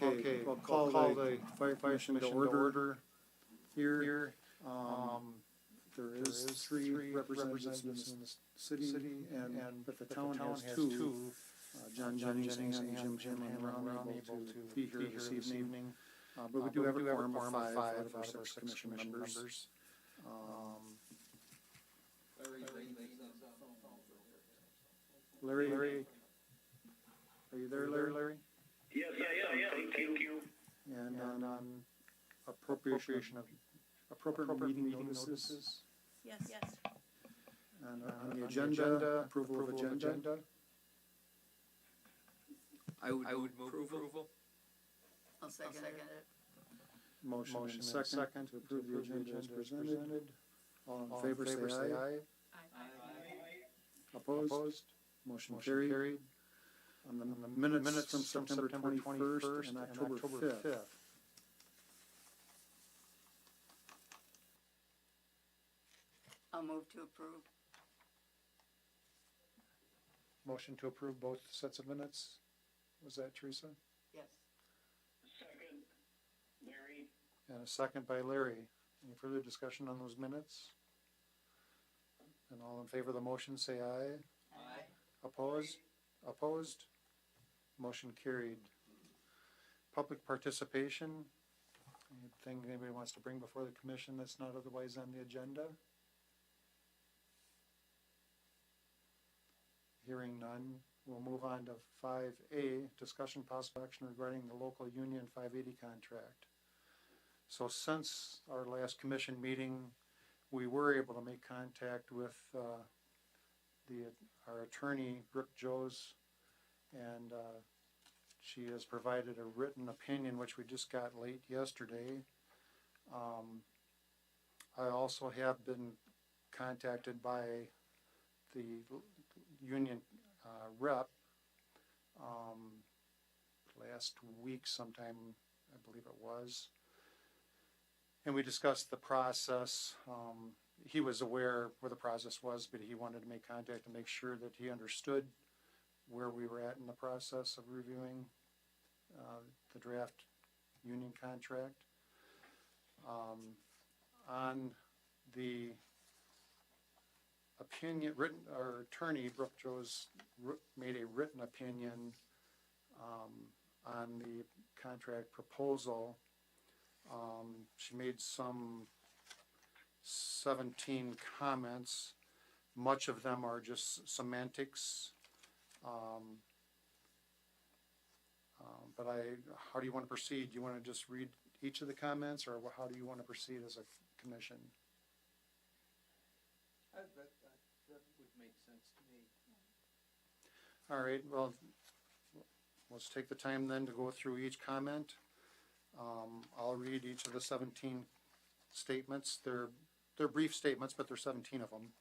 Okay, we'll call the Fire Commission to order here. There is three representatives in the city, but the town has two. John Jennings and Jim Hanlon are unable to be here this evening. But we do have a quorum of five out of our six commission members. Larry, are you there, Larry? Yes, I am. Thank you. And on appropriate meeting notices. Yes. And on the agenda, approval of agenda. I would move approval. I'll second it. Motion and second to approve the agenda as presented. All in favor say aye. Aye. Opposed? Motion carried. On the minutes from September 21st and October 5th. I'll move to approve. Motion to approve both sets of minutes. Was that Teresa? Yes. Second, Larry. And a second by Larry. Any further discussion on those minutes? And all in favor of the motion say aye. Aye. Opposed? Motion carried. Public participation. Anything anybody wants to bring before the commission that's not otherwise on the agenda? Hearing none, we'll move on to 5A, discussion possible action regarding the local union 580 contract. So since our last commission meeting, we were able to make contact with our attorney, Brooke Joes, and she has provided a written opinion, which we just got late yesterday. I also have been contacted by the union rep last week sometime, I believe it was, and we discussed the process. He was aware where the process was, but he wanted to make contact to make sure that he understood where we were at in the process of reviewing the draft union contract. On the opinion written, our attorney Brooke Joes made a written opinion on the contract proposal. She made some 17 comments. Much of them are just semantics. But how do you want to proceed? Do you want to just read each of the comments, or how do you want to proceed as a commission? That would make sense to me. All right, well, let's take the time then to go through each comment. I'll read each of the 17 statements. They're brief statements, but there's 17 of them.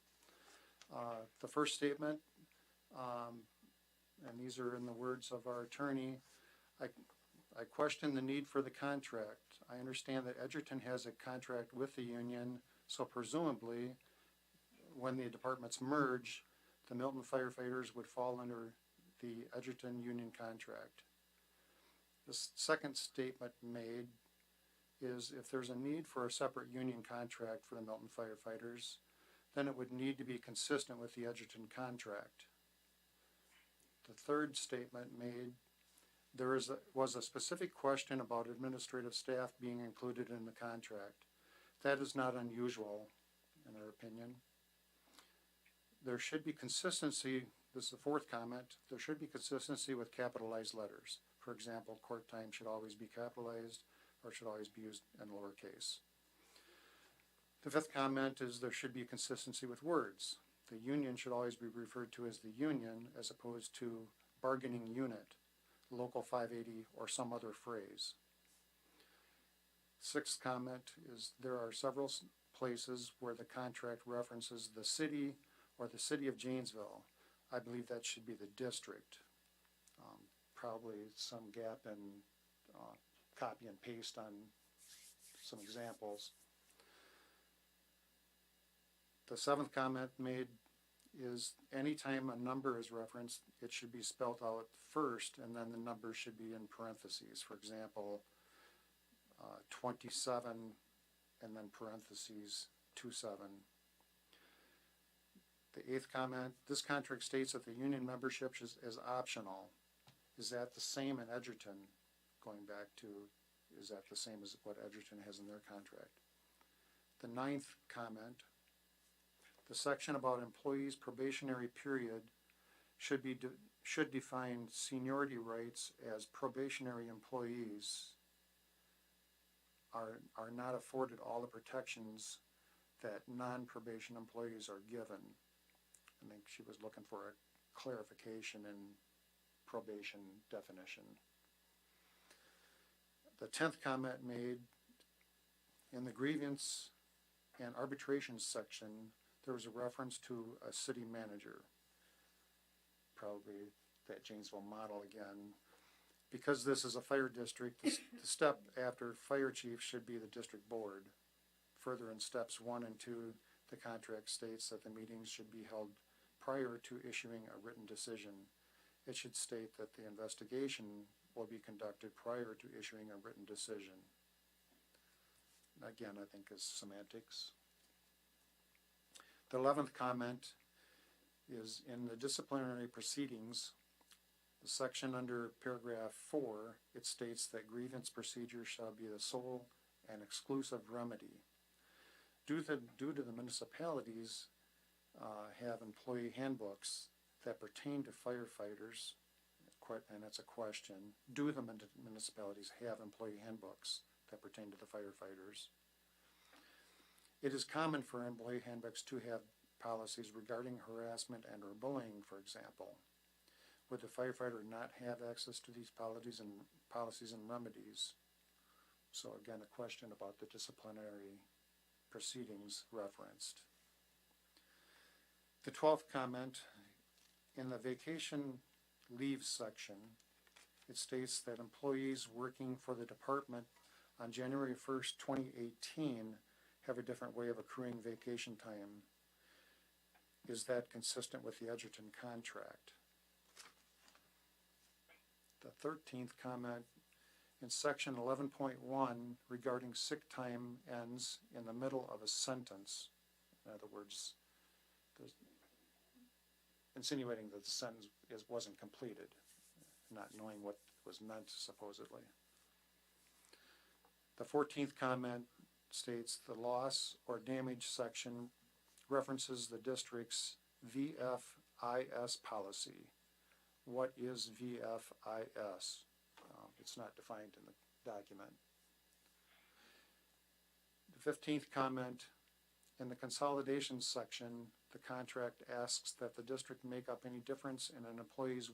The first statement, and these are in the words of our attorney, I question the need for the contract. I understand that Edgerton has a contract with the union, so presumably when the departments merge, the Milton firefighters would fall under the Edgerton union contract. The second statement made is if there's a need for a separate union contract for the Milton firefighters, then it would need to be consistent with the Edgerton contract. The third statement made, there was a specific question about administrative staff being included in the contract. That is not unusual, in our opinion. There should be consistency, this is the fourth comment, there should be consistency with capitalized letters. For example, court time should always be capitalized or should always be used in lowercase. The fifth comment is there should be consistency with words. The union should always be referred to as the union as opposed to bargaining unit, local 580, or some other phrase. Sixth comment is there are several places where the contract references the city or the city of Janesville. I believe that should be the district. Probably some gap in copy and paste on some examples. The seventh comment made is anytime a number is referenced, it should be spelled out first, and then the number should be in parentheses. For example, 27, and then parentheses, 27. The eighth comment, this contract states that the union membership is optional. Is that the same in Edgerton? Going back to, is that the same as what Edgerton has in their contract? The ninth comment, the section about employees' probationary period should define seniority rights as probationary employees are not afforded all the protections that non-probation employees are given. I think she was looking for a clarification in probation definition. The 10th comment made, in the grievance and arbitration section, there was a reference to a city manager, probably that Janesville model again. Because this is a fire district, the step after fire chief should be the district board. Further, in steps 1 and 2, the contract states that the meetings should be held prior to issuing a written decision. It should state that the investigation will be conducted prior to issuing a written decision. Again, I think is semantics. The 11th comment is in the disciplinary proceedings, the section under paragraph 4, it states that grievance procedure shall be the sole and exclusive remedy. Due to the municipalities have employee handbooks that pertain to firefighters, and that's a question. Do the municipalities have employee handbooks that pertain to the firefighters? It is common for employee handbooks to have policies regarding harassment and or bullying, for example. Would the firefighter not have access to these policies and remedies? So again, a question about the disciplinary proceedings referenced. The 12th comment, in the vacation leave section, it states that employees working for the department on January 1st, 2018 have a different way of accruing vacation time. Is that consistent with the Edgerton contract? The 13th comment, in section 11.1 regarding sick time ends in the middle of a sentence. In other words, insinuating that the sentence wasn't completed, not knowing what was meant supposedly. The 14th comment states the loss or damage section references the district's VFIS policy. What is VFIS? It's not defined in the document. The 15th comment, in the consolidation section, the contract asks that the district make up any difference in an employee's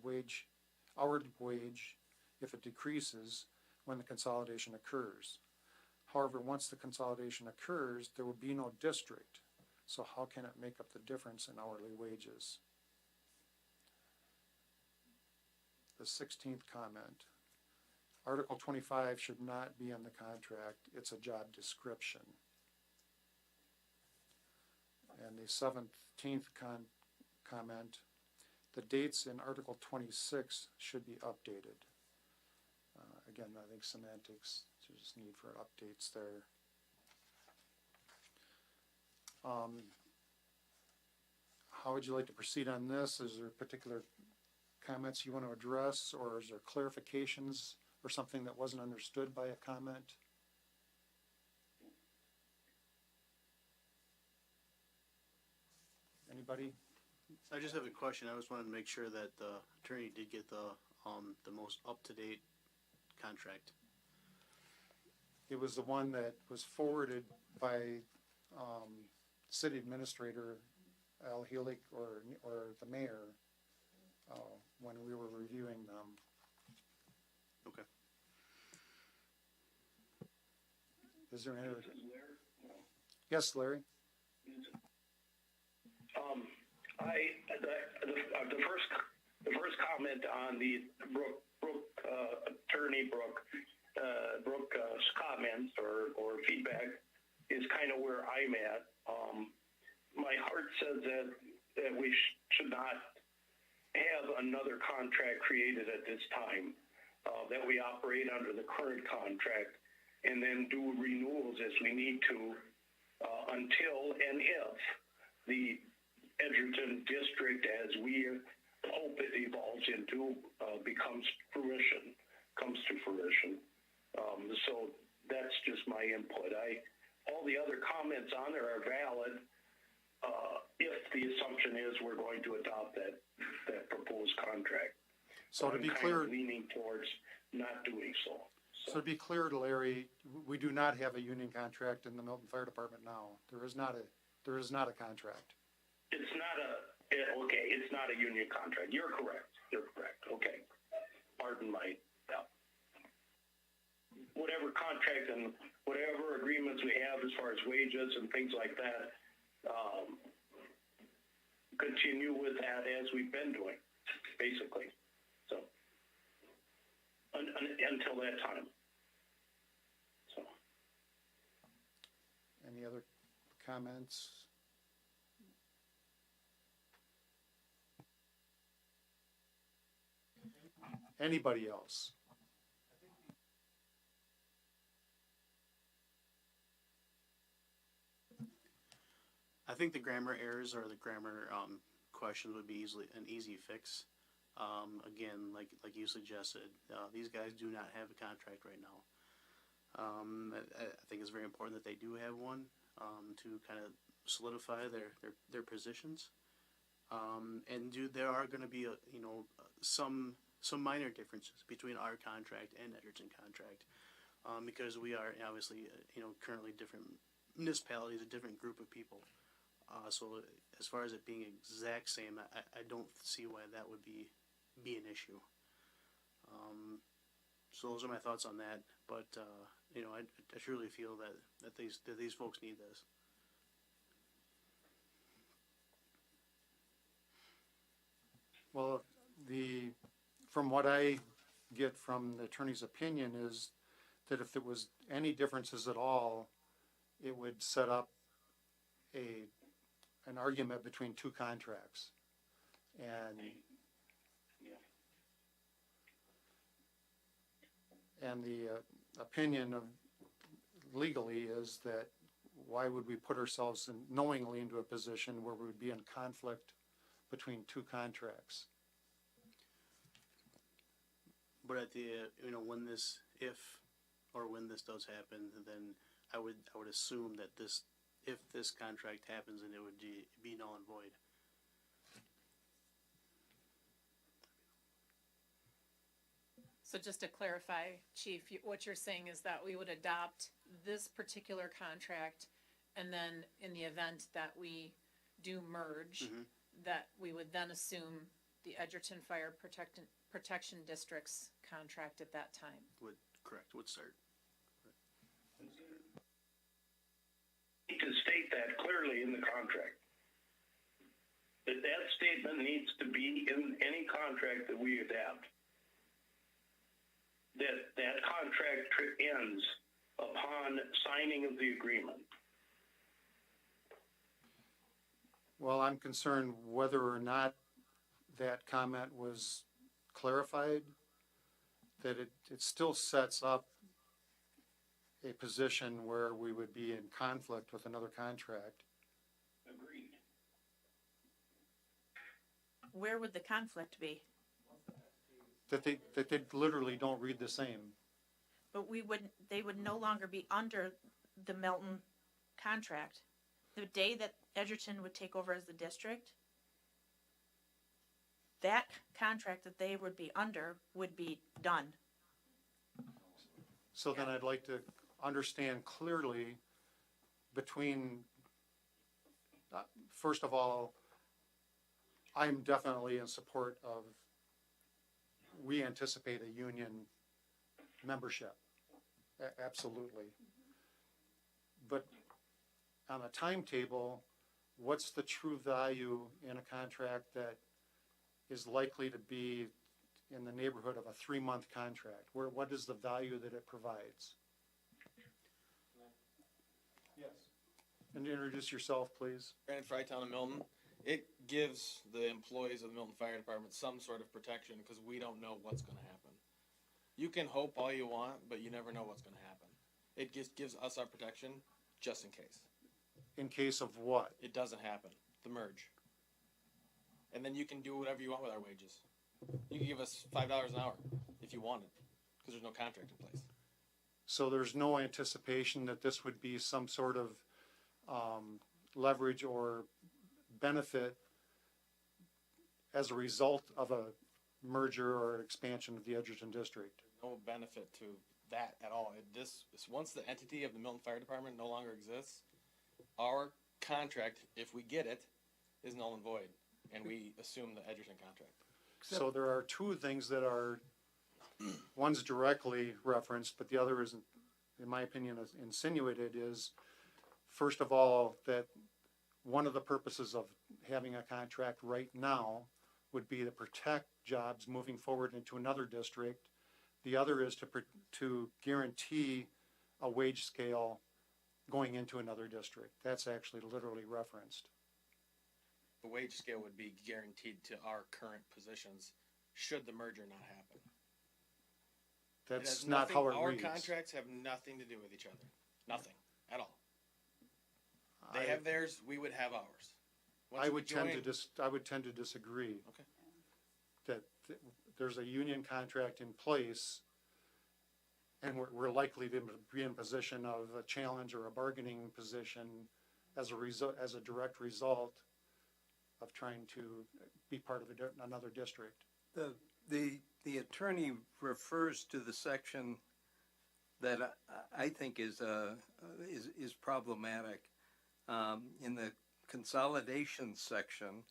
hourly wage if it decreases when the consolidation occurs. However, once the consolidation occurs, there will be no district. So how can it make up the difference in hourly wages? The 16th comment, Article 25 should not be in the contract. It's a job description. And the 17th comment, the dates in Article 26 should be updated. Again, I think semantics, there's need for updates there. How would you like to proceed on this? Is there particular comments you want to address, or is there clarifications or something that wasn't understood by a comment? Anybody? I just have a question. I just wanted to make sure that the attorney did get the most up-to-date contract. It was the one that was forwarded by city administrator Al Helick or the mayor when we were reviewing them. Okay. Is there any? This is Larry. Yes, Larry. The first comment on the attorney Brooke's comments or feedback is kind of where I'm at. My heart says that we another contract created at this time, that we operate under the current contract and then do renewals as we need to, until and if the Edgerton district, as we hope it evolves into, comes to fruition. So that's just my input. All the other comments on there are valid, if the assumption is we're going to adopt that proposed contract. So to be I'm kind clear, of leaning towards not doing so. so to be clear, Larry, we do not have a union contract in the Milton Fire Department now. There is not a contract. It's not it's not a union contract. You're correct. Okay. Pardon my, whatever contract and whatever agreements we have as far as wages and things like that, continue with that as we've been doing, basically. So, until that time. So. Any other comments? Anybody else? I think the grammar errors or the grammar questions would be an easy fix. Again, like you suggested, these guys do not have a contract right now. I think it's very important that they do have one to kind of solidify their positions. And there are going to be some minor differences between our contract and Edgerton contract, because we are obviously currently different municipalities, a different group of people. So as far as it being exact same, I don't see why that would be an issue. So those are my thoughts on that. But I truly feel that these folks need this. Well, from what I get from the attorney's opinion is that if there was any differences at all, it would set up an argument between two contracts. And the opinion of legally is that why would we put ourselves knowingly into a position where we would be in conflict between two contracts? But at the when this does happen, then I would assume that if this contract happens, then it would be null and void. So just to clarify, Chief, what you're saying is that we would adopt this particular contract, and then in the event that we do merge, that we would then assume the Edgerton Fire Protection District's contract at that time. Would start. Need to state that clearly in the contract. That statement needs to be in any contract that we adapt. That contract ends upon signing of the agreement. Well, I'm concerned whether or not that comment was clarified, that it still sets up a position where we would be in conflict with another contract. Agreed. Where would the conflict be? That they literally don't read the same. But they would no longer be under the Milton contract. The day that Edgerton would take over as the district, that contract that they would be under would be done. So then I'd like to understand clearly between, first of all, I'm definitely in support of, we anticipate a union membership, absolutely. But on a timetable, what's the true value in a contract that is likely to be in the neighborhood of a 3-month contract? What is the value that it provides? Yes. And introduce yourself, please. Brandon Fry, Town of Milton. it gives the employees of the Milton Fire Department some sort of protection because we don't know what's going to happen. You can hope all you want, but you never know what's going to happen. It just gives us our protection just in case. In case of what? It doesn't happen. The merge. And then you can do whatever you want with our wages. You can give us $5 an hour if you wanted, because there's no contract in place. So there's no anticipation that this would be some sort of leverage or benefit as a result of a merger or expansion of the Edgerton district? No benefit to that at all. Once the entity of the Milton Fire Department no longer exists, our contract, if we get it, is null and void, and we assume the Edgerton contract. So there are two things that are, one's directly referenced, but the other isn't, in my opinion, is insinuated is, first of all, that one of the purposes of having a contract right now would be to protect jobs moving forward into another district. The other is to guarantee a wage scale going into another district. That's actually literally referenced. The wage scale would be guaranteed to our current positions should the merger not happen. That's not how it reads. Our contracts have nothing to do with each other. Nothing at all. They have theirs, we would have ours. I would tend to disagree. Okay. That there's a union contract in place, and we're likely to be in position of a challenge or a bargaining position as a direct result of trying to be part of another district. The attorney refers to the section that I think is problematic. In the consolidation section,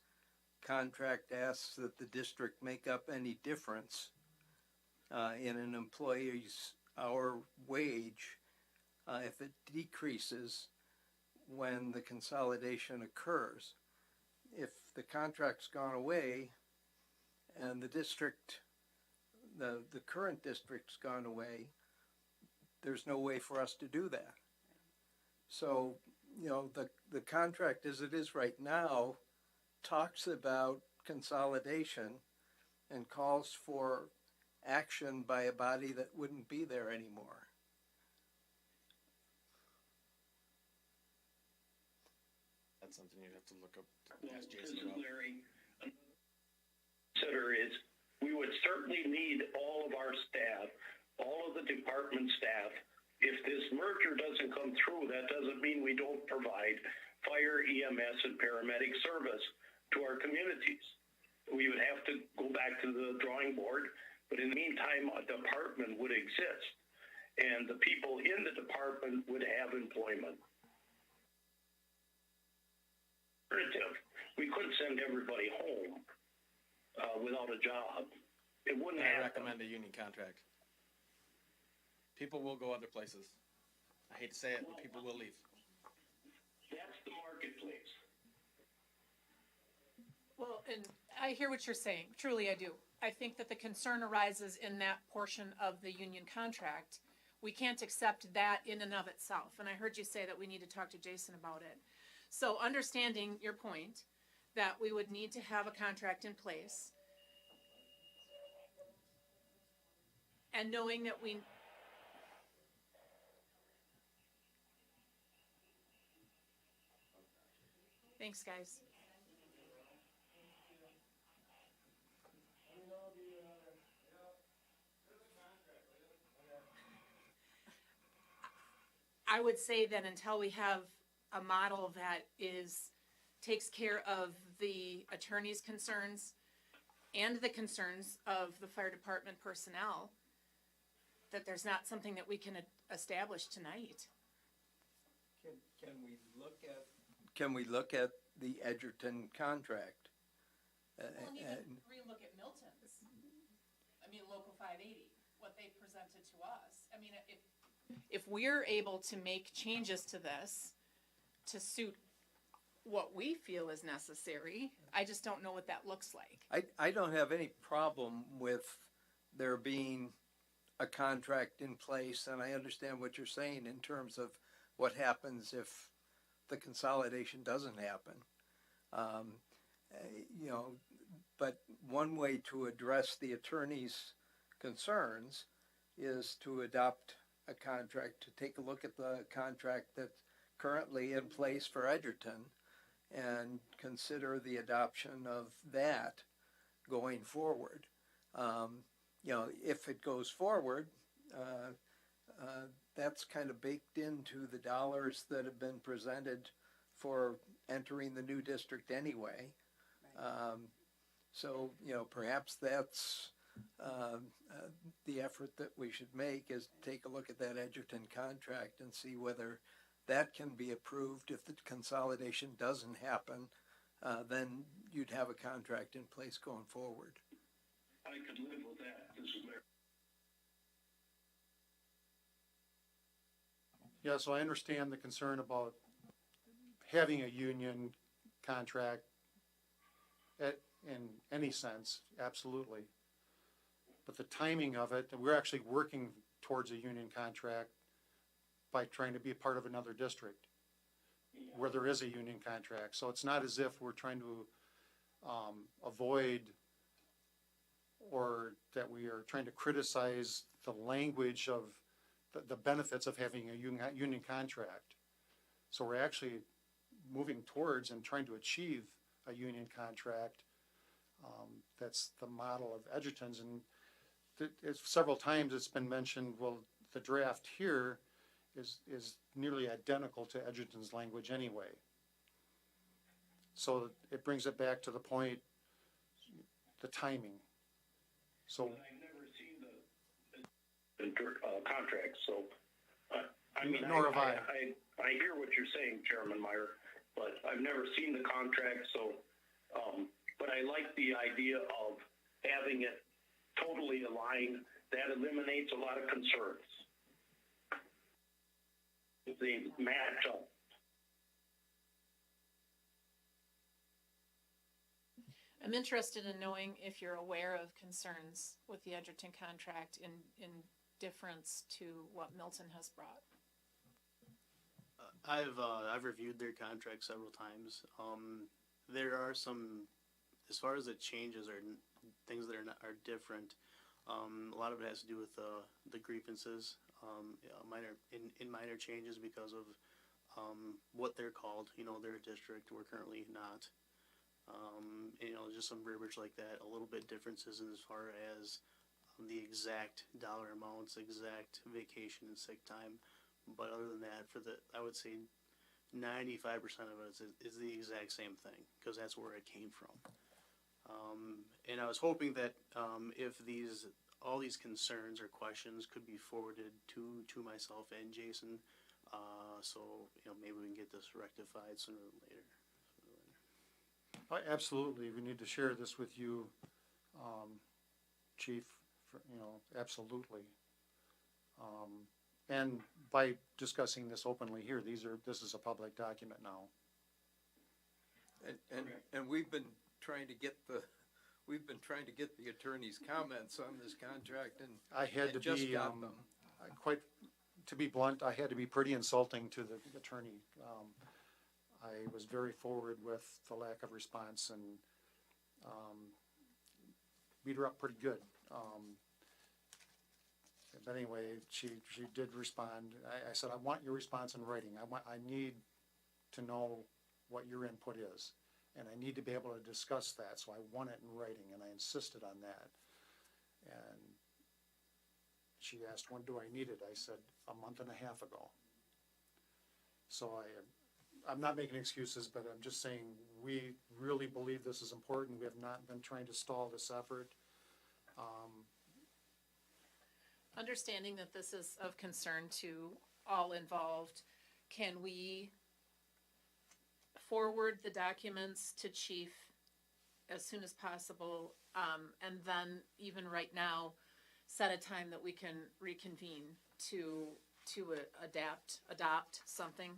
contract asks that the district make up any difference in an employee's hour wage if it decreases when the consolidation occurs. If the contract's gone away and the district, the current district's gone away, there's no way for us to do that. So, you know, the contract as it is right now talks about consolidation and calls for action by a body that wouldn't be there anymore. That's something you'd have to look up, ask Jason about. Larry, consider is we would certainly need all of our staff, all of the department staff. If this merger doesn't come through, that doesn't mean we don't provide fire, EMS, and paramedic service to our communities. We would have to go back to the drawing board, but in the meantime, a department would exist, and the people in the department would have employment. We couldn't send everybody home without a job. It wouldn't I happen. recommend a union contract. People will go other places. I hate to say it, but people will leave. That's the marketplace. Well, and I hear what you're saying. Truly, I do. I think that the concern arises in that portion of the union contract. We can't accept that in and of itself. And I heard you say that we need to talk to Jason about it. So understanding your point, that we would need to have a contract in place, and knowing that we... Thanks, guys. I would say that until we have a model that takes care of the attorney's concerns and the concerns of the fire department personnel, that there's not something that we can establish tonight. Can we look at the Edgerton contract? Well, and even relook at Milton's. I mean, Local 580, what they presented to us. I mean, if we're able to make changes to this to suit what we feel is necessary, I just don't know what that looks like. I don't have any problem with there being a contract in place, and I understand what you're saying in terms of what happens if the consolidation doesn't happen. you know, but one way to address the attorney's concerns is to adopt a contract, to take a look at the contract that's currently in place for Edgerton and consider the adoption of that going forward. You know, if it goes forward, that's kind of baked into the dollars that have been presented for entering the new district anyway. So, you know, perhaps that's the effort that we should make, is take a look at that Edgerton contract and see whether that can be approved. If the consolidation doesn't happen, then you'd have a contract in place going forward. I could live with that. This is Mayor. Yeah, so I understand the concern about having a union contract in any sense, absolutely. But the timing of it, we're actually working towards a union contract by trying to be a part of another district where there is a union contract. So it's not as if we're trying to avoid, or that we are trying to criticize the language of the benefits of having a union contract. So we're actually moving towards and trying to achieve a union contract. That's the model of Edgerton's, and several times it's been mentioned, well, the draft here is nearly identical to Edgerton's language anyway. So it brings it back to the point, the timing. So I've never seen the contract, so, I mean, Nor have I. I hear what you're saying, Chairman Meyer, but I've never seen the contract, so, but I like the idea of having it totally aligned. That eliminates a lot of concerns. If they match up. I'm interested in knowing if you're aware of concerns with the Edgerton contract in difference to what Milton has brought. I've reviewed their contract several times. There are some, as far as the changes or things that are different. A lot of it has to do with the grievances, minor changes because of what they're called. You know, they're a district. We're currently not. You know, just some verbiage like that. A little bit differences as far as the exact dollar amounts, exact vacation and sick time. But other than that, I would say 95% of it is the exact same thing, because that's where it came from. And I was hoping that if all these concerns or questions could be forwarded to myself and Jason, so you know, maybe we can get this rectified sooner than later. absolutely, we need to share this with you, Chief, you know, absolutely. And by discussing this openly here, this is a public document now. And we've been trying to get the attorney's comments on this contract, and I had to just be, got them. to be blunt, I had to be pretty insulting to the attorney. I was very forward with the lack of response and beat her up pretty good. But anyway, she did respond. I said, I want your response in writing. I need to know what your input is, and I need to be able to discuss that. So I want it in writing, and I insisted on that. And she asked, when do I need it? I said, a month and a half ago. So I'm not making excuses, but I'm just saying we really believe this is important. We have not been trying to stall this effort. Understanding that this is of concern to all involved, can we forward the documents to Chief as soon as possible, and then even right now, set a time that we can reconvene to adopt something?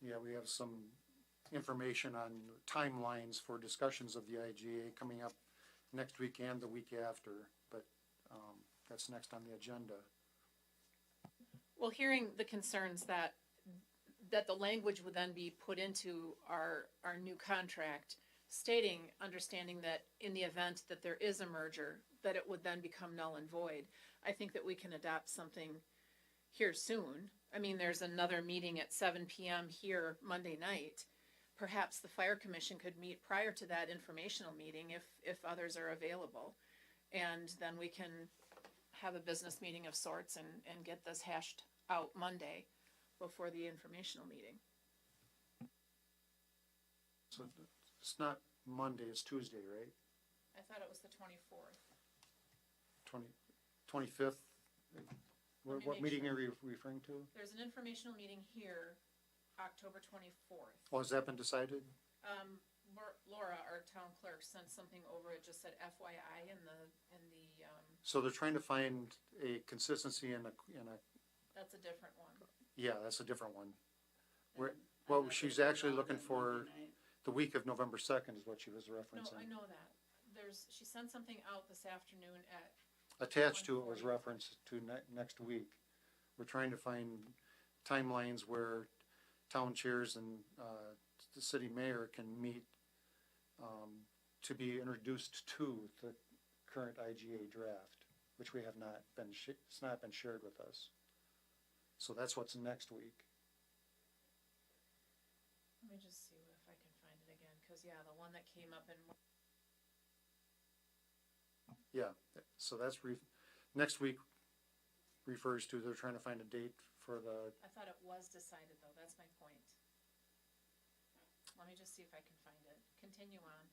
Yeah, we have some information on timelines for discussions of the IGA coming up next week and the week after, but, that's next on the agenda. Well, hearing the concerns that the language would then be put into our new contract, stating, understanding that in the event that there is a merger, that it would then become null and void. I think that we can adopt something here soon. I mean, there's another meeting at 7 PM here Monday night. Perhaps the fire commission could meet prior to that informational meeting if others are available. And then we can have a business meeting of sorts and get this hashed out Monday before the informational meeting. So it's not Monday, it's Tuesday, right? I thought it was the 24th. 25th? Let What, me what make meeting sure. are you referring to? There's an informational meeting here, October 24th. Oh, has that been decided? Laura, our town clerk, sent something over, it just said FYI in the, So they're trying to find a consistency in a, that's a different one. yeah, that's a different one. Where, I well, thought she's they were actually on looking that for Monday night. the week of November 2nd is what she was No, referencing. I know that. She sent something out this afternoon at, Attached to it was 1:40. reference to next week. We're trying to find timelines where town chairs and, the city mayor can meet, to be introduced to the current IGA draft, which we have not been, it's not been shared with us. So that's what's next week. let me just see if I can find it again, cause yeah, the one that came up in, Yeah, so that's next week refers to, they're trying to find a date for the, I thought it was decided though, that's my point. Let me just see if I can find it. Continue on.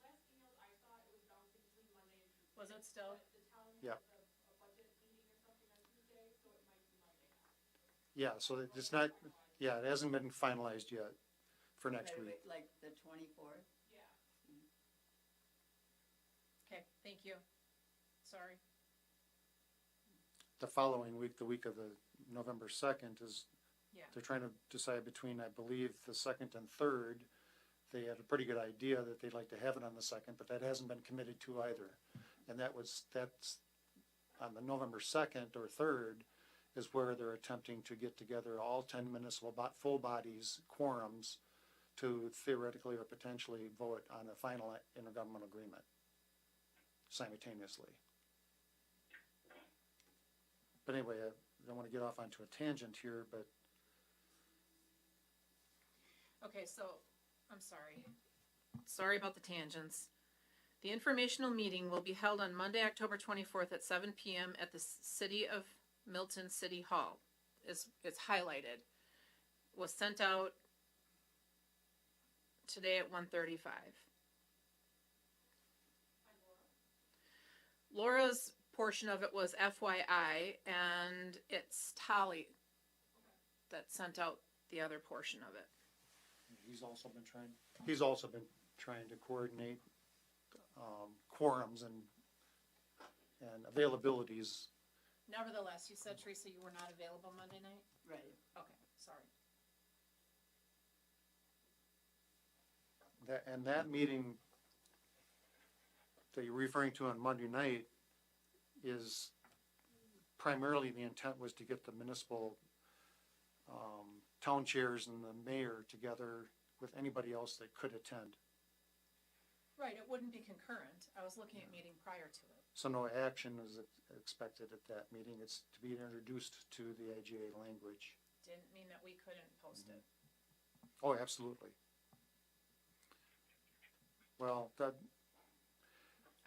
Last email I saw, it was bouncing between Monday and Tuesday. Was it still? But the town Yeah. has a budget meeting or something on Tuesday, so it might be Monday now. yeah, so it's not, yeah, it hasn't been finalized yet for next week. Wait, like the 24th? Yeah. Okay, thank you. Sorry. The following week, the week of the November 2nd is, Yeah. they're trying to decide between, I believe, the 2nd and 3rd. They have a pretty good idea that they'd like to have it on the 2nd, but that hasn't been committed to either. And that's on the November 2nd or 3rd is where they're attempting to get together all 10 municipal full bodies, quorums, to theoretically or potentially vote on a final intergovernmental agreement simultaneously. But anyway, I don't want to get off onto a tangent here, but Okay, so, I'm sorry. Sorry about the tangents. The informational meeting will be held on Monday, October 24th at 7 PM at the City of Milton City Hall. It's highlighted. Was sent out today at 1:35. Laura's portion of it was FYI, and it's Tolly that sent out the other portion of it. he's also been trying to coordinate quorums and availabilities. Nevertheless, you said, Teresa, you were not available Monday night? Right. Okay, sorry. That meeting that you're referring to on Monday night is primarily, the intent was to get the municipal town chairs and the mayor together with anybody else that could attend. Right, it wouldn't be concurrent. I was looking at meeting prior to it. So no action is expected at that meeting. It's to be introduced to the IGA language. Didn't mean that we couldn't post it. Oh, absolutely. Well, I'm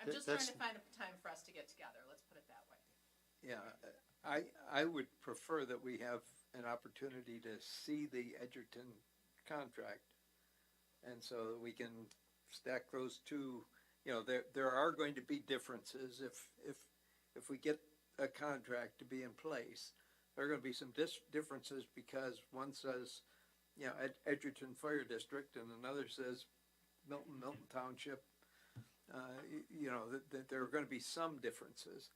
just trying that's- to find a time for us to get together, let's put it that way. Yeah, I would prefer that we have an opportunity to see the Edgerton contract. And so that we can stack those two, there are going to be differences if we get a contract to be in place. There are gonna be some differences because one says, Edgerton Fire District and another says Milton Township. That there are gonna be some differences,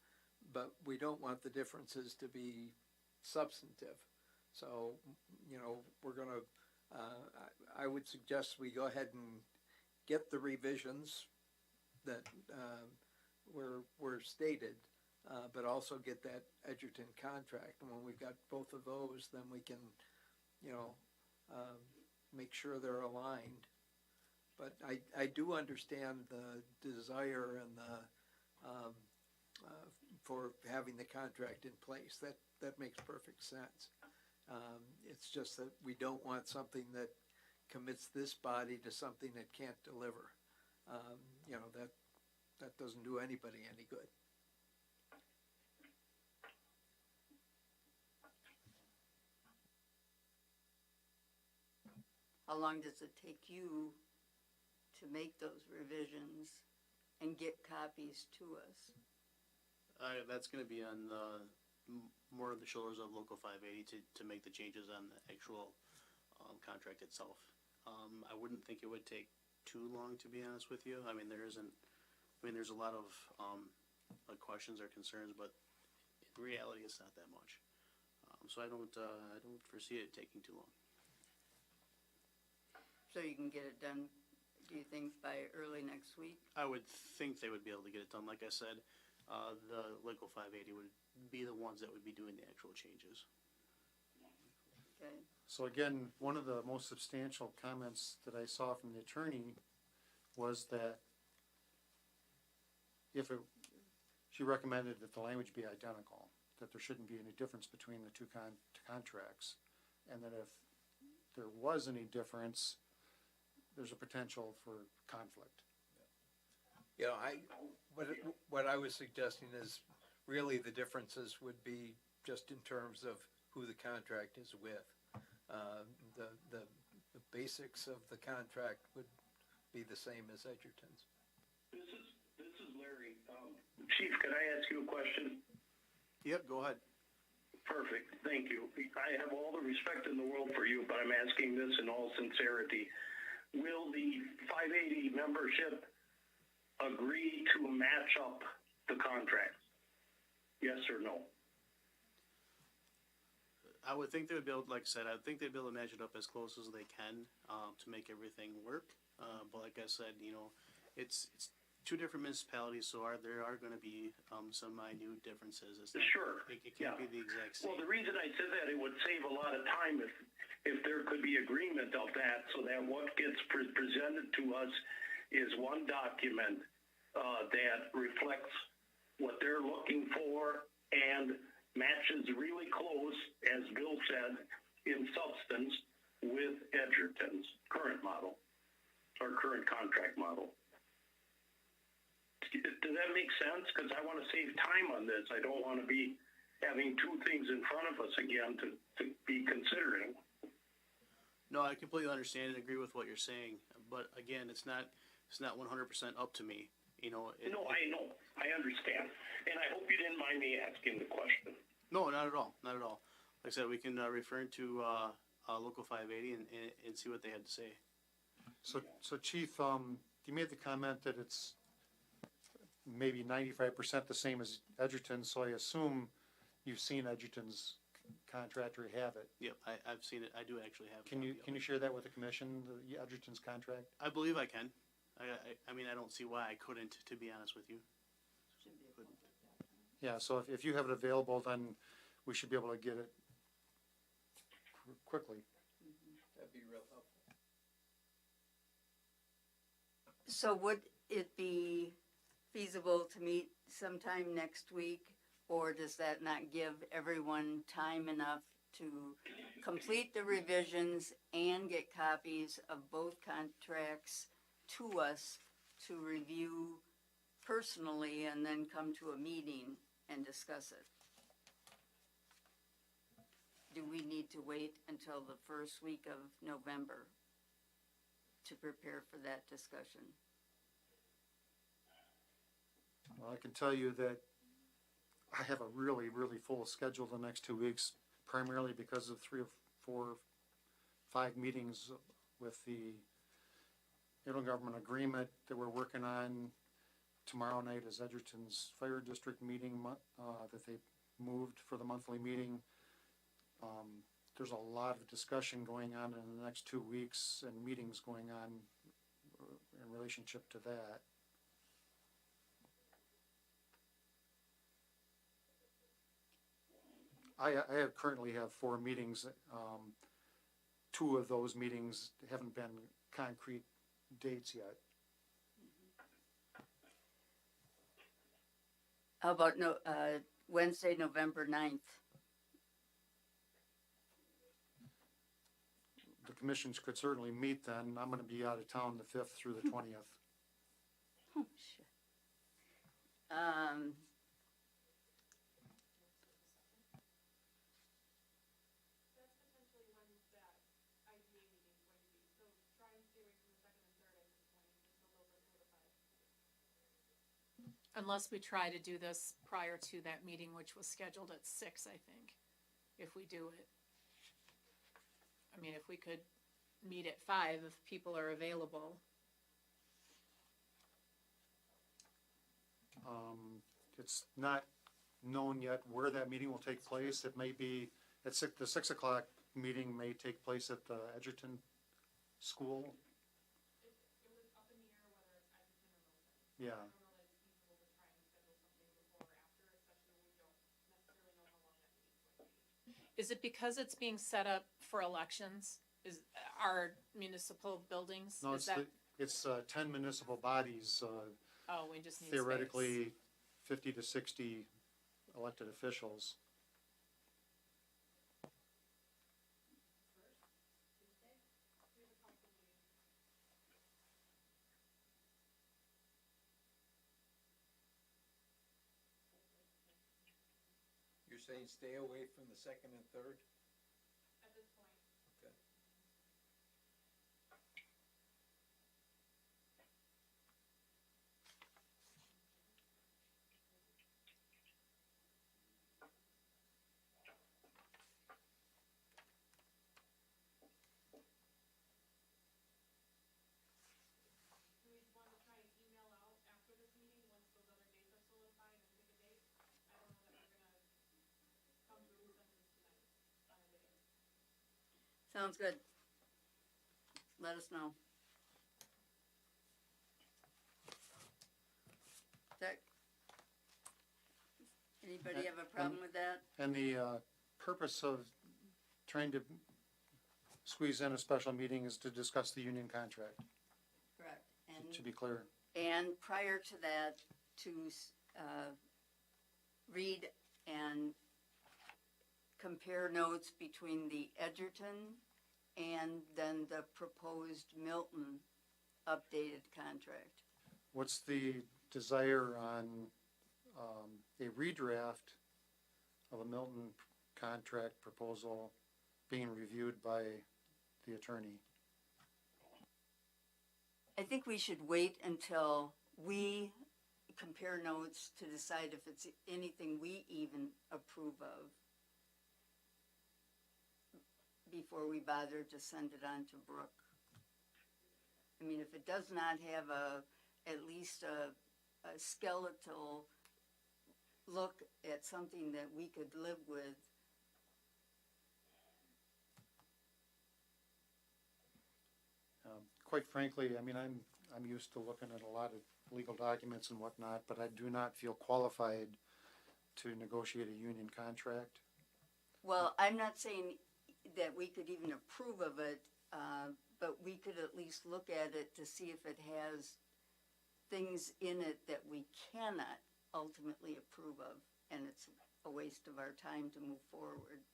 but we don't want the differences to be substantive. So, we're gonna I would suggest we go ahead and get the revisions that were stated, but also get that Edgerton contract. And when we've got both of those, then we can, make sure they're aligned. But I do understand the desire and for having the contract in place. That makes perfect sense. It's just that we don't want something that commits this body to something it can't deliver. That doesn't do anybody any good. How long does it take you to make those revisions and get copies to us? That's gonna be on more of the shoulders of Local 580 to make the changes on the actual contract itself. I wouldn't think it would take too long, to be honest with you. There's a lot of questions or concerns, but in reality, it's not that much. So I don't foresee it taking too long. So you can get it done, do you think, by early next week? I would think they would be able to get it done. Like I said, the Local 580 would be the ones that would be doing the actual changes. Okay. So again, one of the most substantial comments that I saw from the attorney was that she recommended that the language be identical, that there shouldn't be any difference between the two contracts, and that if there was any difference, there's a potential for conflict. What I was suggesting is really the differences would be just in terms of who the contract is with. The basics of the contract would be the same as Edgerton's. This is Larry. Chief, can I ask you a question? Yep, go ahead. Perfect, thank you. I have all the respect in the world for you, but I'm asking this in all sincerity. Will the 580 membership agree to match up the contract? Yes or no? I would think they would be able, like I said, I would think they'd be able to match it up as close as they can to make everything work. But like I said, it's two different municipalities, so there are going to be some minute differences. It's not, Sure. It can't be the exact same. Well, the reason I said that, it would save a lot of time if there could be agreement of that, so that what gets presented to us is one document that reflects what they're looking for and matches really close, as Bill said, in substance with Edgerton's current model or current contract model. Does that make sense? Because I want to save time on this. I don't want to be having two things in front of us again to be considering. No, I completely understand and agree with what you're saying, but again, it's not 100% up to me. No, I know. I understand. And I hope you didn't mind me asking the question. No, not at all. Not at all. Like I said, we can refer to Local 580 and see what they had to say. So Chief, you made the comment that it's maybe 95% the same as Edgerton, so I assume you've seen Edgerton's contract or have it. Yep, I've seen it. I do actually have. Can you share that with the commission, the Edgerton's contract? I believe I can. I don't see why I couldn't, to be honest with you. Yeah, so if you have it available, then we should be able to get it quickly. That'd be real helpful. So would it be feasible to meet sometime next week, or does that not give everyone time enough to complete the revisions and get copies of both contracts to us to review personally and then come to a meeting and discuss it? Do we need to wait until the first week of November to prepare for that discussion? Well, I can tell you that I have a really, really full schedule the next 2 weeks, primarily because of 3 or 4, 5 meetings with the intergovernmental agreement that we're working on. Tomorrow night is Edgerton's Fire District meeting that they moved for the monthly meeting. there's a lot of discussion going on in the next 2 weeks and meetings going on in relationship to that. I currently have 4 meetings. 2 of those meetings haven't been concrete dates yet. How about Wednesday, November 9th? The commissions could certainly meet then. I'm gonna be out of town the 5th through the 20th. Oh, shit. That's potentially when that IGA meeting is going to be, so try and stay away from the second and third at this point, until those are solidified. Unless we try to do this prior to that meeting, which was scheduled at 6, I think, if we do it. I mean, if we could meet at 5, if people are available. It's not known yet where that meeting will take place. It may be, the 6 o'clock meeting may take place at the Edgerton School. It was up in the air whether it's Edgerton or Milton. Yeah. I don't know that it's feasible to try and schedule something before or after, especially when we don't necessarily know how long that meeting's going to be. Is it because it's being set up for elections? Is our municipal buildings? No, Is that, it's 10 municipal bodies, oh, we just need theoretically 50 to 60 elected officials. You're saying stay away from the second and third? At this point, Okay. do we want to try and email out after this meeting, once those other dates are solidified, and pick a date? I don't know that we're gonna come to a consensus tonight on a date. Sounds good. Let us know. Zach? Anybody have a problem with that? And the purpose of trying to squeeze in a special meeting is to discuss the union contract, Correct. to be clear. And prior to that, to read and compare notes between the Edgerton and then the proposed Milton updated contract. What's the desire on a redraft of a Milton contract proposal being reviewed by the attorney? I think we should wait until we compare notes to decide if it's anything we even approve of before we bother to send it on to Brooke. I mean, if it does not have at least a skeletal look at something that we could live with. Quite frankly, I mean, I'm used to looking at a lot of legal documents and whatnot, but I do not feel qualified to negotiate a union contract. Well, I'm not saying that we could even approve of it, but we could at least look at it to see if it has things in it that we cannot ultimately approve of, and it's a waste of our time to move forward.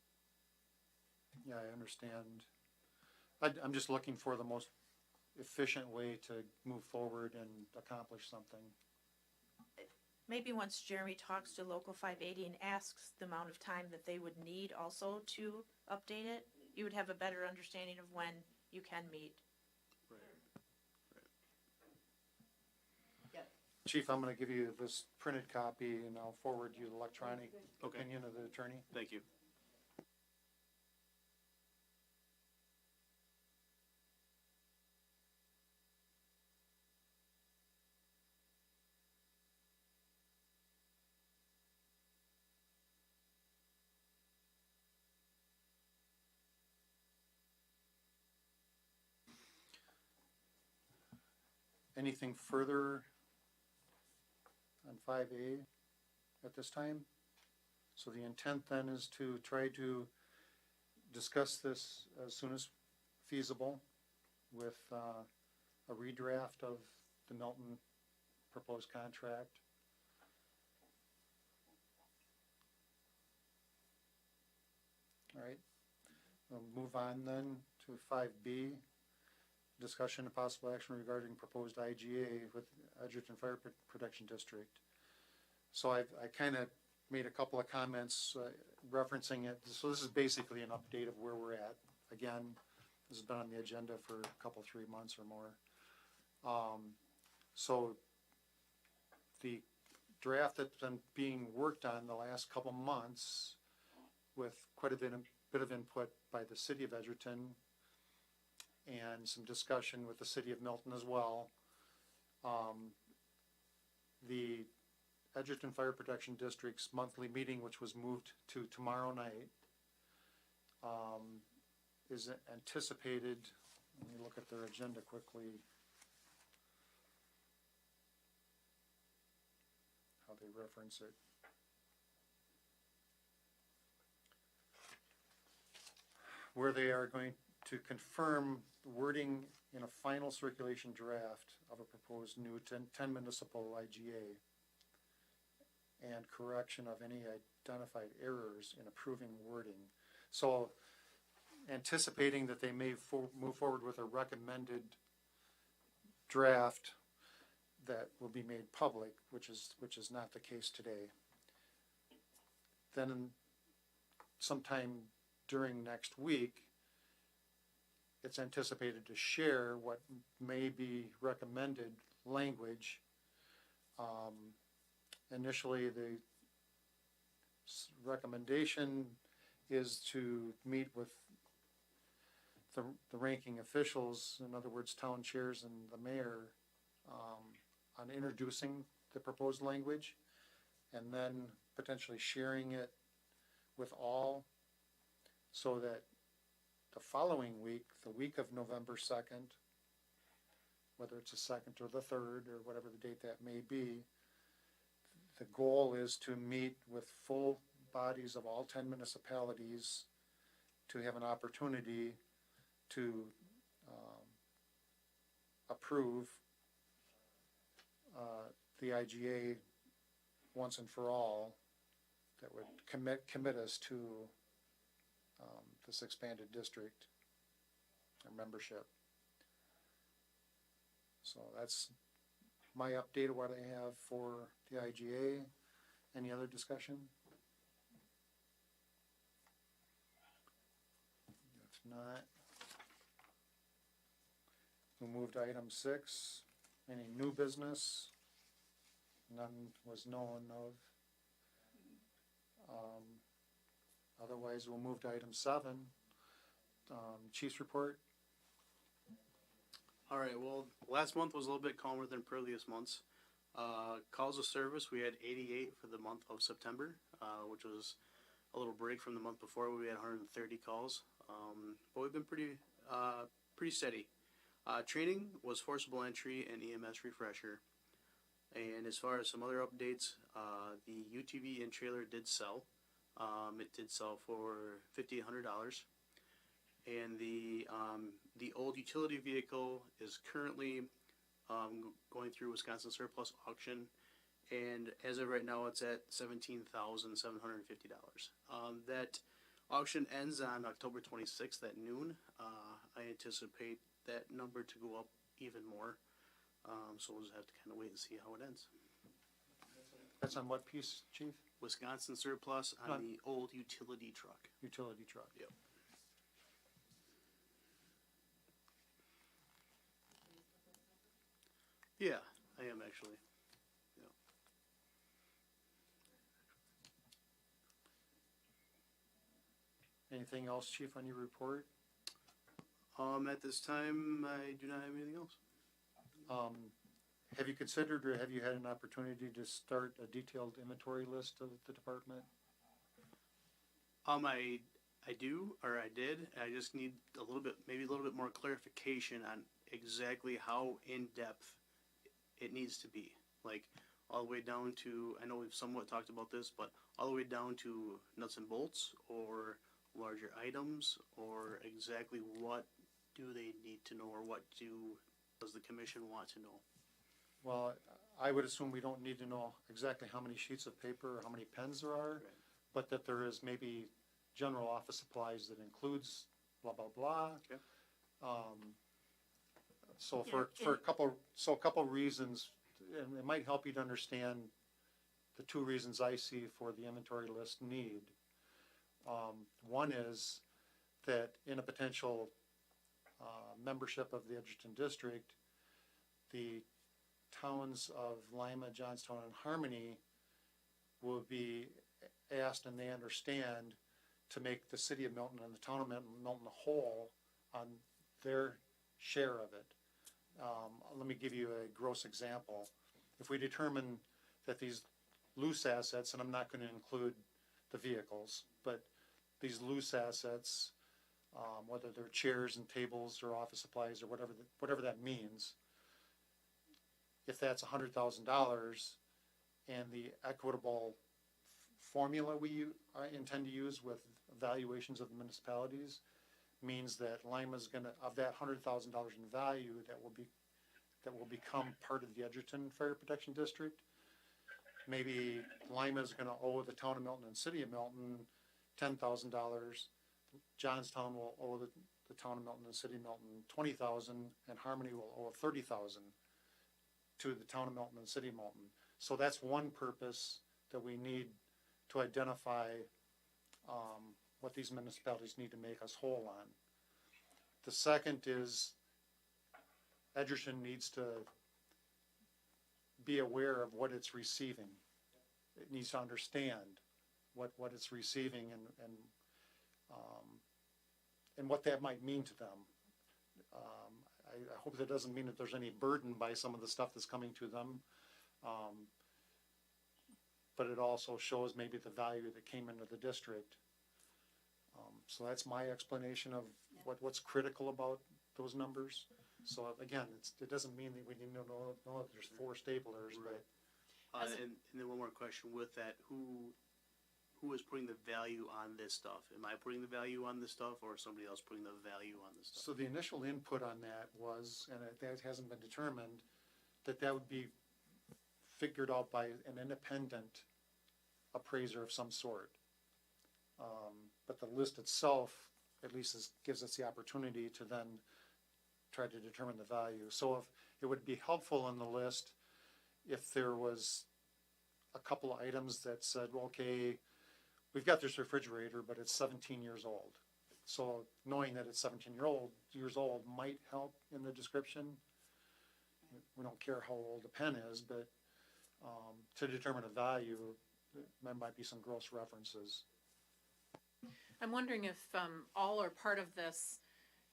Yeah, I understand. I'm just looking for the most efficient way to move forward and accomplish something. Maybe once Jeremy talks to Local 580 and asks the amount of time that they would need also to update it, you would have a better understanding of when you can meet. Chief, I'm gonna give you this printed copy and I'll forward you the electronic Okay. opinion of the attorney. Thank you. anything further on 5A at this time? So the intent then is to try to discuss this as soon as feasible with a redraft of the Milton proposed contract. All right, we'll move on then to 5B, discussion and possible action regarding proposed IGA with Edgerton Fire Protection District. So I kind of made a couple of comments referencing it. So this is basically an update of where we're at. Again, this has been on the agenda for a couple, 3 months or more. So the draft that's been being worked on the last couple months with quite a bit of input by the city of Edgerton and some discussion with the city of Milton as well. The Edgerton Fire Protection District's monthly meeting, which was moved to tomorrow night, is anticipated. Let me look at their agenda quickly. How they reference it. Where they are going to confirm wording in a final circulation draft of a proposed new 10 municipal IGA and correction of any identified errors in approving wording. So anticipating that they may move forward with a recommended draft that will be made public, which is not the case today. Then sometime during next week, it's anticipated to share what may be recommended language. Initially, the recommendation is to meet with the ranking officials, in other words, town chairs and the mayor, on introducing the proposed language and then potentially sharing it with all, so that the following week, the week of November 2nd, whether it's the 2nd or the 3rd or whatever the date that may be, the goal is to meet with full bodies of all 10 municipalities to have an opportunity to approve the IGA once and for all, that would commit us to this expanded district or membership. So that's my update of what I have for the IGA. Any other discussion? If not, we'll move to item 6. Any new business? None was known of. Otherwise, we'll move to item 7. Chief's report. All right, well, last month was a little bit calmer than previous months. Calls of service, we had 88 for the month of September, which was a little break from the month before where we had 130 calls. But we've been pretty steady. Training was forcible entry and EMS refresher. And as far as some other updates, the UTV and trailer did sell. It did sell for $5,800. And the old utility vehicle is currently going through Wisconsin surplus auction, and as of right now, it's at $17,750. That auction ends on October 26th at noon. I anticipate that number to go up even more, so we'll just have to kind of wait and see how it ends. That's on what piece, Chief? Wisconsin surplus on the old utility truck. Utility truck. Yep. Yeah, I am actually. Yeah. Anything else, Chief, on your report? At this time, I do not have anything else. Have you considered or have you had an opportunity to start a detailed inventory list of the department? I do, or I did. I just need maybe a little bit more clarification on exactly how in depth it needs to be. Like, all the way down to, I know we've somewhat talked about this, but all the way down to nuts and bolts, or larger items, or exactly what do they need to know, or what does the commission want to know? Well, I would assume we don't need to know exactly how many sheets of paper or how many pens there are, Right. but that there is maybe general office supplies that includes blah, blah, blah. Okay. So Yeah, for a couple reasons, and it might help you to understand the two reasons I see for the inventory list need. One is that in a potential membership of the Edgerton district, the towns of Lima, Johnstown, and Harmony will be asked, and they understand, to make the city of Milton and the town of Milton whole on their share of it. Let me give you a gross example. If we determine that these loose assets, and I'm not going to include the vehicles, but these loose assets, whether they're chairs and tables or office supplies or whatever that means, if that's $100,000, and the equitable formula we intend to use with valuations of the municipalities means that Lima's gonna, of that $100,000 in value that will become part of the Edgerton Fire Protection District, maybe Lima's gonna owe the town of Milton and city of Milton $10,000. Johnstown will owe the town of Milton and city of Milton $20,000, and Harmony will owe $30,000 to the town of Milton and city of Milton. So that's one purpose that we need to identify what these municipalities need to make us whole on. The second is Edgerton needs to be aware of what it's receiving. It needs to understand what it's receiving and what that might mean to them. I hope that doesn't mean that there's any burden by some of the stuff that's coming to them. But it also shows maybe the value that came into the district. So that's my explanation of what's critical about those numbers. So again, it doesn't mean that we need to know that there's 4 staplers, but And then one more question with that, who is putting the value on this stuff? Am I putting the value on this stuff, or is somebody else putting the value on this stuff? so the initial input on that was, and that hasn't been determined, that would be figured out by an independent appraiser of some sort. But the list itself, at least, gives us the opportunity to then try to determine the value. So if it would be helpful in the list if there was a couple of items that said, well, okay, we've got this refrigerator, but it's 17 years old. So knowing that it's 17 years old might help in the description. We don't care how old the pen is, but to determine a value, there might be some gross references. I'm wondering if all or part of this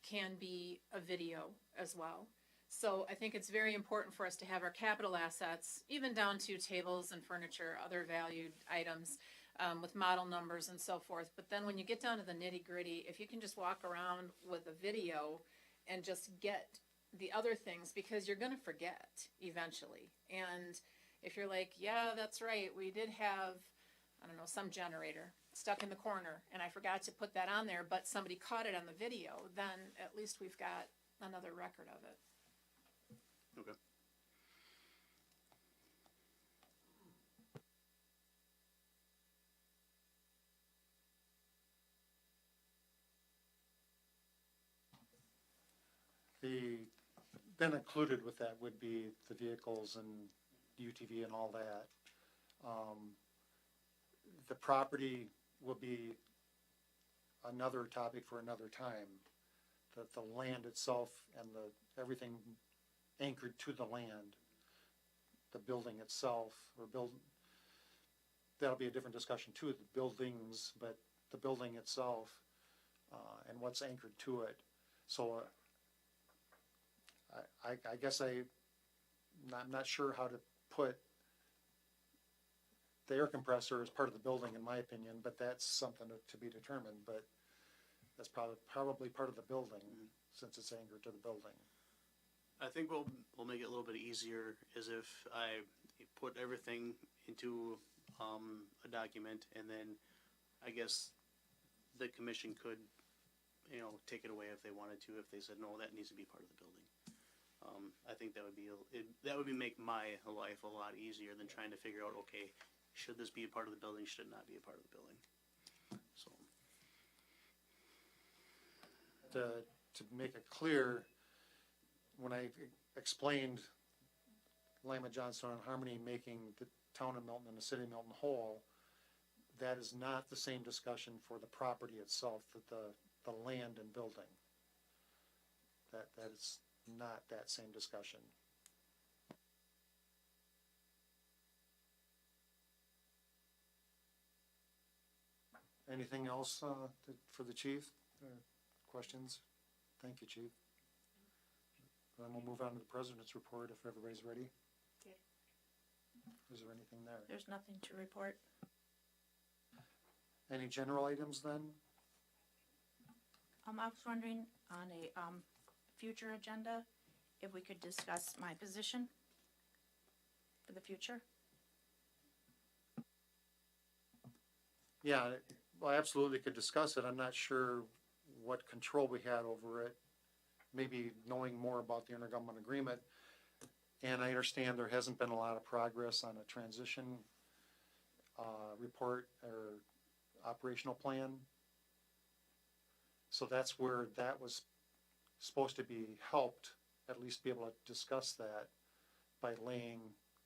can be a video as well. So I think it's very important for us to have our capital assets, even down to tables and furniture, other valued items, with model numbers and so forth. But then when you get down to the nitty gritty, if you can just walk around with a video and just get the other things, because you're gonna forget eventually. And if you're like, yeah, that's right, we did have, I don't know, some generator stuck in the corner, and I forgot to put that on there, but somebody caught it on the video, then at least we've got another record of it. Okay. Then included with that would be the vehicles and UTV and all that. The property will be another topic for another time. The land itself and everything anchored to the land, the building itself, that'll be a different discussion too, the buildings, but the building itself, and what's anchored to it. So I guess I'm not sure how to put the air compressor as part of the building, in my opinion, but that's something to be determined. But that's probably part of the building, since it's anchored to the building. I think we'll make it a little bit easier is if I put everything into a document, and then I guess the commission could, take it away if they wanted to, if they said, no, that needs to be part of the building. I think that would make my life a lot easier than trying to figure out, okay, should this be a part of the building, should it not be a part of the building? So. To make it clear, when I explained Lima, Johnstone, and Harmony making the town of Milton and the city of Milton whole, that is not the same discussion for the property itself, that the land and building. That is not that same discussion. Anything else for the chief? Questions? Thank you, chief. Then we'll move on to the president's report if everybody's ready. Okay. Is there anything there? There's nothing to report. Any general items then? I was wondering on a, future agenda, if we could discuss my position for the future. Yeah, well, absolutely could discuss it. I'm not sure what control we had over it. Maybe knowing more about the intergovernmental agreement. And I understand there hasn't been a lot of progress on a transition report or operational plan. So that's where that was supposed to be helped, at least be able to discuss that by laying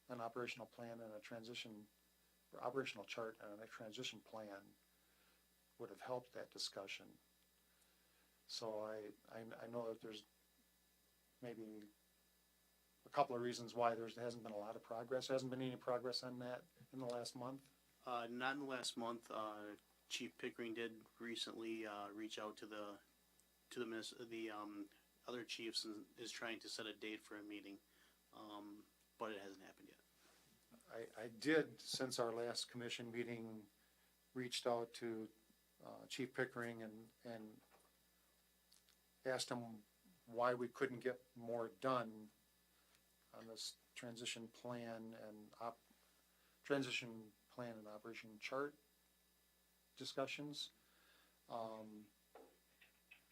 an operational plan and a transition, or operational chart and a transition plan would have helped that discussion. So I know that there's maybe a couple of reasons why there hasn't been a lot of progress. There hasn't been any progress on that in the last month. Not in the last month. Chief Pickering did recently reach out to the other chiefs and is trying to set a date for a meeting, but it hasn't happened yet. I did, since our last commission meeting, reached out to Chief Pickering and asked him why we couldn't get more done on this transition plan and operation chart discussions.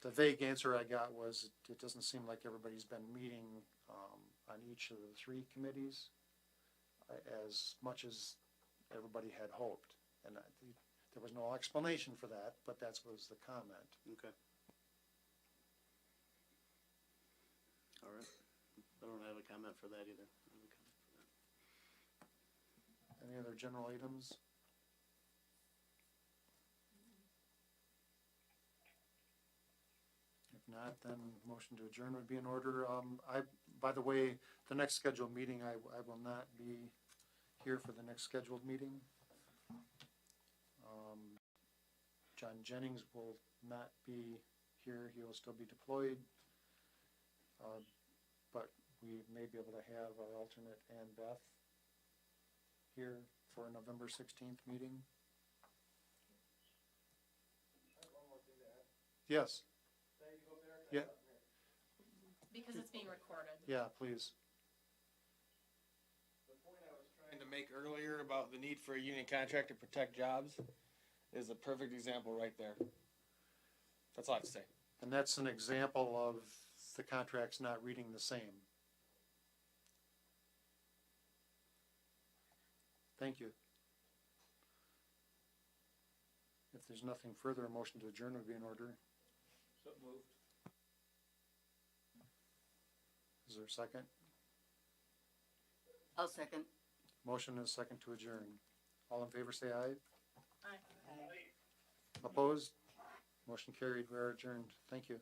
The vague answer I got was it doesn't seem like everybody's been meeting on each of the three committees as much as everybody had hoped, and there was no explanation for that, but that was the comment. Okay. All right. I don't have a comment for that either. Any other general items? If not, then motion to adjourn would be in order. By the way, the next scheduled meeting, I will not be here for the next scheduled meeting. John Jennings will not be here. He will still be deployed. But we may be able to have our alternate Ann Beth here for a November 16th meeting. Yes. Yeah. Because it's being recorded. Yeah, please. The point I was trying to make earlier about the need for a union contract to protect jobs is a perfect example right there. That's all I have to say. And that's an example of the contracts not reading the same. Thank you. If there's nothing further, a motion to adjourn would be in order. So moved. Is there a second? I'll second. Motion and a second to adjourn. All in favor say aye. Aye. Opposed? Motion carried. We are adjourned. Thank you.